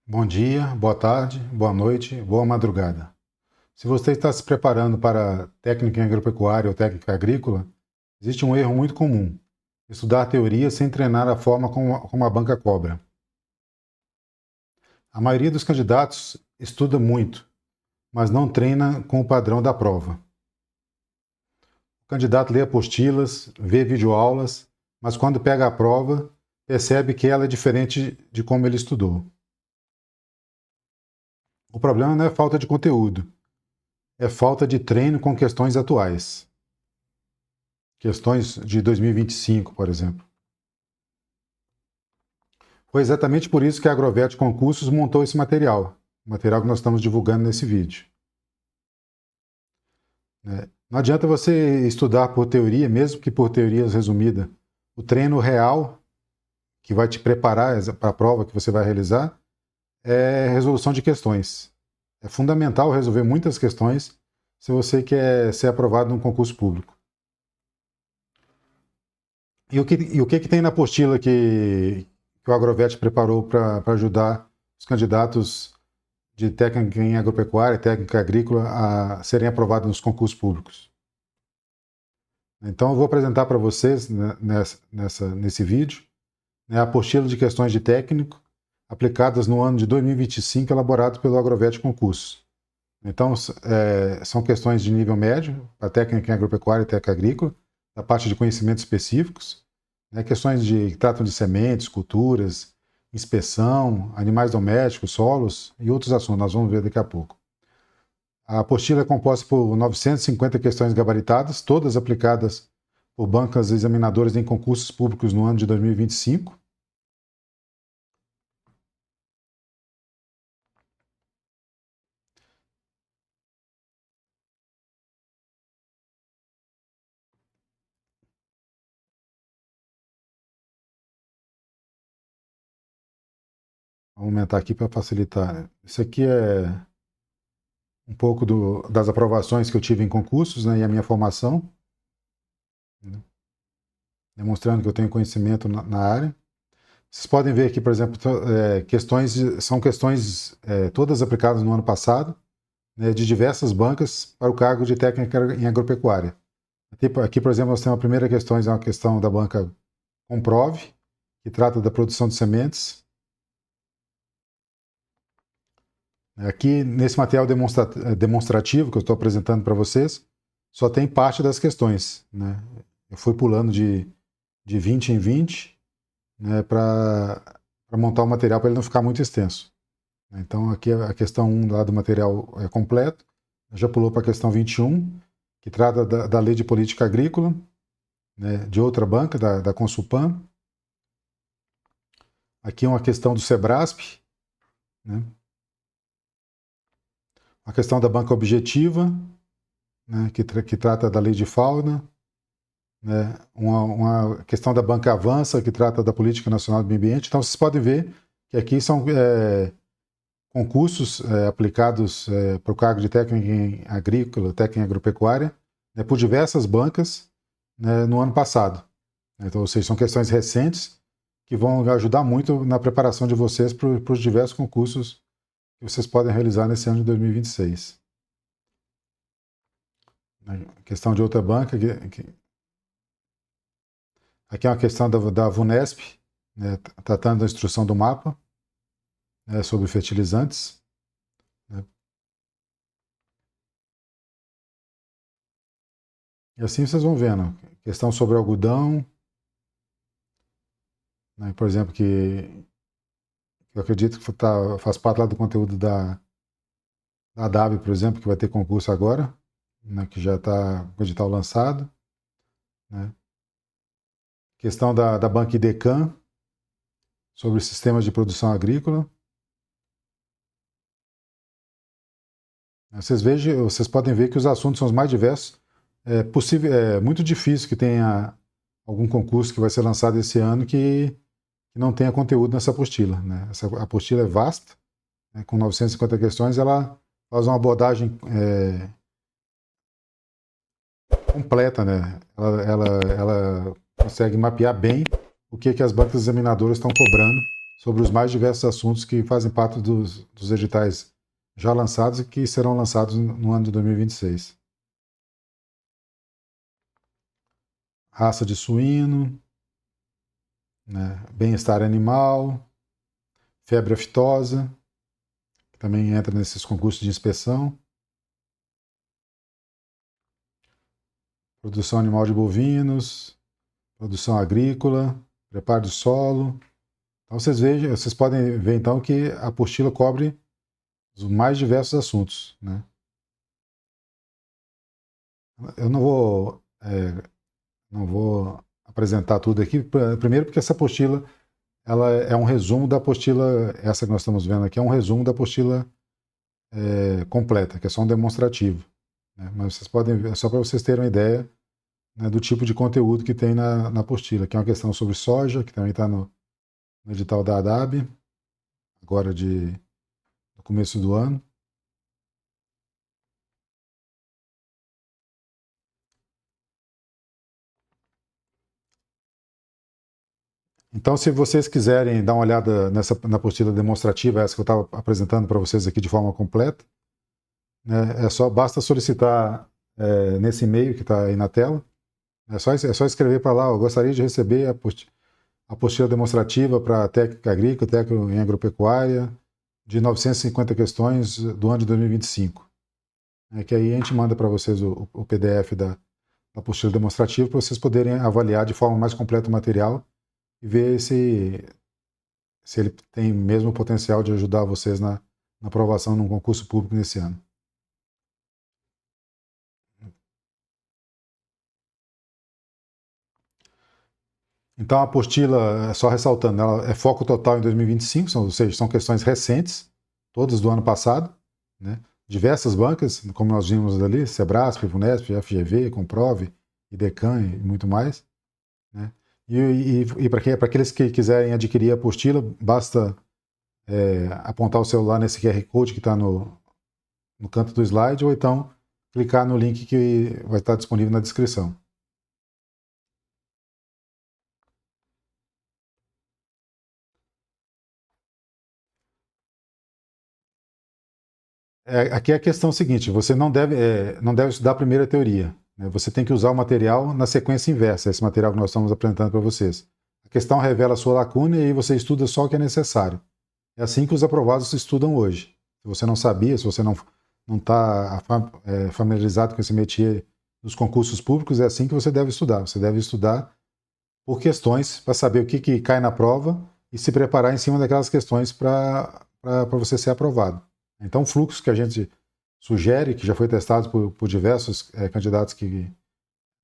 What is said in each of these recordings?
Bom dia, boa tarde, boa noite, boa madrugada. Se você está se preparando para técnica em agropecuária ou técnica agrícola, existe um erro muito comum: estudar a teoria sem treinar a forma como a banca cobra. A maioria dos candidatos estuda muito, mas não treina com o padrão da prova. O candidato lê apostilas, vê videoaulas, mas quando pega a prova, percebe que ela é diferente de como ele estudou. O problema não é falta de conteúdo, é falta de treino com questões atuais. Questões de 2025, por exemplo. Foi exatamente por isso que a Agrovet Concursos montou esse material, o material que nós estamos divulgando nesse vídeo. Não adianta você estudar por teoria, mesmo que por teorias resumidas. O treino real, que vai te preparar para a prova que você vai realizar, é resolução de questões. É fundamental resolver muitas questões se você quer ser aprovado num concurso público. E o que tem na apostila que o Agrovet preparou para ajudar os candidatos de técnica em agropecuária, técnica agrícola, a serem aprovados nos concursos públicos? Então, eu vou apresentar para vocês, né, nesse vídeo, né, a apostila de questões de técnico aplicadas no ano de 2025, elaborado pelo Agrovet Concursos. Então, são questões de nível médio, para técnica em agropecuária e técnica agrícola, da parte de conhecimentos específicos, né, questões que tratam de sementes, culturas, inspeção, animais domésticos, solos e outros assuntos, nós vamos ver daqui a pouco. A apostila é composta por 950 questões gabaritadas, todas aplicadas por bancas examinadoras em concursos públicos no ano de 2025. Vou aumentar aqui para facilitar. Isso aqui é um pouco das aprovações que eu tive em concursos, né, e a minha formação, né, demonstrando que eu tenho conhecimento na área. Vocês podem ver aqui, por exemplo, são questões todas aplicadas no ano passado, né, de diversas bancas para o cargo de técnica em agropecuária. Aqui, por exemplo, nós temos a primeira questão, é uma questão da banca Comprove, que trata da produção de sementes. Aqui, nesse material demonstrativo que eu estou apresentando para vocês, só tem parte das questões, né? Eu fui pulando de 20 em 20, né, para montar o material para ele não ficar muito extenso. Então, aqui a questão 1 lá do material é completo. Já pulou para a questão 21, que trata da lei de política agrícola, né, de outra banca, da Consulpan. Aqui uma questão do Sebrasp, né, a questão da banca objetiva, né, que trata da lei de fauna, né, uma questão da banca Avança, que trata da política nacional do meio ambiente. Então, vocês podem ver que aqui são concursos aplicados para o cargo de técnico em agrícola, técnico em agropecuária, né, por diversas bancas, né, no ano passado. Então, ou seja, são questões recentes que vão ajudar muito na preparação de vocês para os diversos concursos que vocês podem realizar nesse ano de 2026. A questão de outra banca, aqui é uma questão da VUNESP, né, tratando da instrução do mapa, né, sobre fertilizantes. Né. E assim vocês vão vendo. Questão sobre algodão, né, por exemplo, que eu acredito que faz parte lá do conteúdo da DAB, por exemplo, que vai ter concurso agora, né, que já está com o edital lançado. Né. Questão da Banca IDECAN, sobre sistemas de produção agrícola. Vocês podem ver que os assuntos são os mais diversos. É muito difícil que tenha algum concurso que vai ser lançado esse ano que não tenha conteúdo nessa apostila. Né? Essa apostila é vasta, né, com 950 questões, ela faz uma abordagem completa. Né? Ela consegue mapear bem o que as bancas examinadoras estão cobrando sobre os mais diversos assuntos que fazem parte dos editais já lançados e que serão lançados no ano de 2026. Raça de suíno, né, bem-estar animal, febre aftosa, que também entra nesses concursos de inspeção, produção animal de bovinos, produção agrícola, preparo de solo. Então vocês podem ver então que a apostila cobre os mais diversos assuntos, né? Eu não vou apresentar tudo aqui, primeiro porque essa apostila ela é um resumo da apostila, essa que nós estamos vendo aqui é um resumo da apostila completa, que é só um demonstrativo, né? Mas vocês podem ver, só para vocês terem uma ideia, né, do tipo de conteúdo que tem na apostila, que é uma questão sobre soja, que também está no edital da ADAB, agora no começo do ano. Então, se vocês quiserem dar uma olhada na apostila demonstrativa, essa que eu estava apresentando para vocês aqui de forma completa, né, basta solicitar nesse e-mail que está aí na tela. É só escrever para lá, eu gostaria de receber a apostila demonstrativa para técnica agrícola, técnica em agropecuária, de 950 questões do ano de 2025. Que aí a gente manda para vocês o PDF da apostila demonstrativa para vocês poderem avaliar de forma mais completa o material e ver se ele tem mesmo o potencial de ajudar vocês na aprovação num concurso público nesse ano. Então a apostila, só ressaltando, ela é foco total em 2025, ou seja, são questões recentes, todas do ano passado, né? Diversas bancas, como nós vimos ali, Sebrasp, Funesp, FGV, Comprove, IDECAN e muito mais, né? E para aqueles que quiserem adquirir a apostila, basta apontar o celular nesse QR Code que está no canto do slide, ou então clicar no link que vai estar disponível na descrição. Aqui é a questão seguinte, você não deve estudar a primeira teoria, né? Você tem que usar o material na sequência inversa, esse material que nós estamos apresentando para vocês. A questão revela a sua lacuna e aí você estuda só o que é necessário. É assim que os aprovados estudam hoje. Se você não sabia, se você não está familiarizado com esse métier dos concursos públicos, é assim que você deve estudar. Você deve estudar por questões para saber o que cai na prova e se preparar em cima daquelas questões para você ser aprovado. Então, o fluxo que a gente sugere, que já foi testado por diversos candidatos que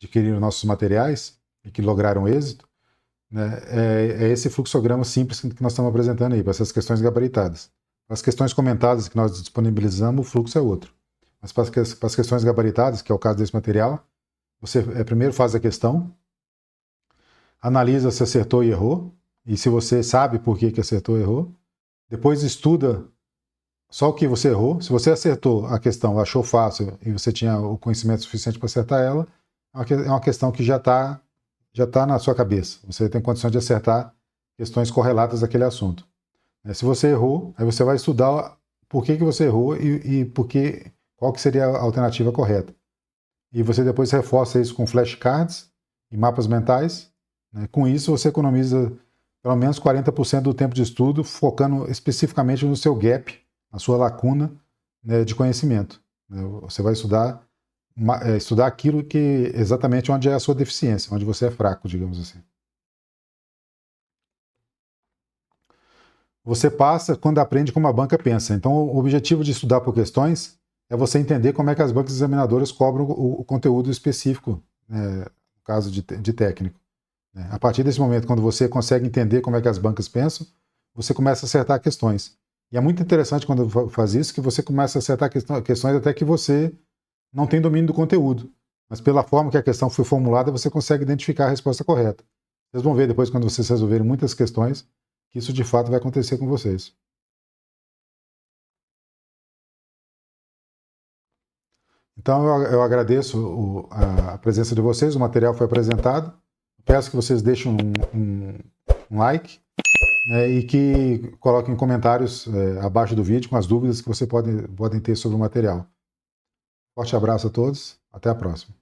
adquiriram nossos materiais e que lograram êxito, né, é esse fluxograma simples que nós estamos apresentando aí, para essas questões gabaritadas. Para as questões comentadas que nós disponibilizamos, o fluxo é outro. Mas para as questões gabaritadas, que é o caso desse material, você primeiro faz a questão, analisa se acertou e errou, e se você sabe por que acertou e errou, depois estuda só o que você errou. Se você acertou a questão, achou fácil e você tinha o conhecimento suficiente para acertar ela, é uma questão que já tá na sua cabeça. Você tem condições de acertar questões correlatas àquele assunto. Se você errou, aí você vai estudar por que você errou e qual que seria a alternativa correta. E você depois reforça isso com flashcards e mapas mentais. Né? Com isso, você economiza pelo menos 40% do tempo de estudo, focando especificamente no seu gap, na sua lacuna, né, de conhecimento. Você vai estudar aquilo que exatamente onde é a sua deficiência, onde você é fraco, digamos assim. Você passa quando aprende como a banca pensa. Então, o objetivo de estudar por questões é você entender como é que as bancas examinadoras cobram o conteúdo específico, né, no caso de técnico. A partir desse momento, quando você consegue entender como é que as bancas pensam, você começa a acertar questões. E é muito interessante quando faz isso, que você começa a acertar questões até que você não tem domínio do conteúdo. Mas pela forma que a questão foi formulada, você consegue identificar a resposta correta. Vocês vão ver depois, quando vocês resolverem muitas questões, que isso de fato vai acontecer com vocês. Então eu agradeço a presença de vocês, o material foi apresentado. Peço que vocês deixem um like, né, e que coloquem comentários abaixo do vídeo com as dúvidas que você podem ter sobre o material. Forte abraço a todos, até a próxima.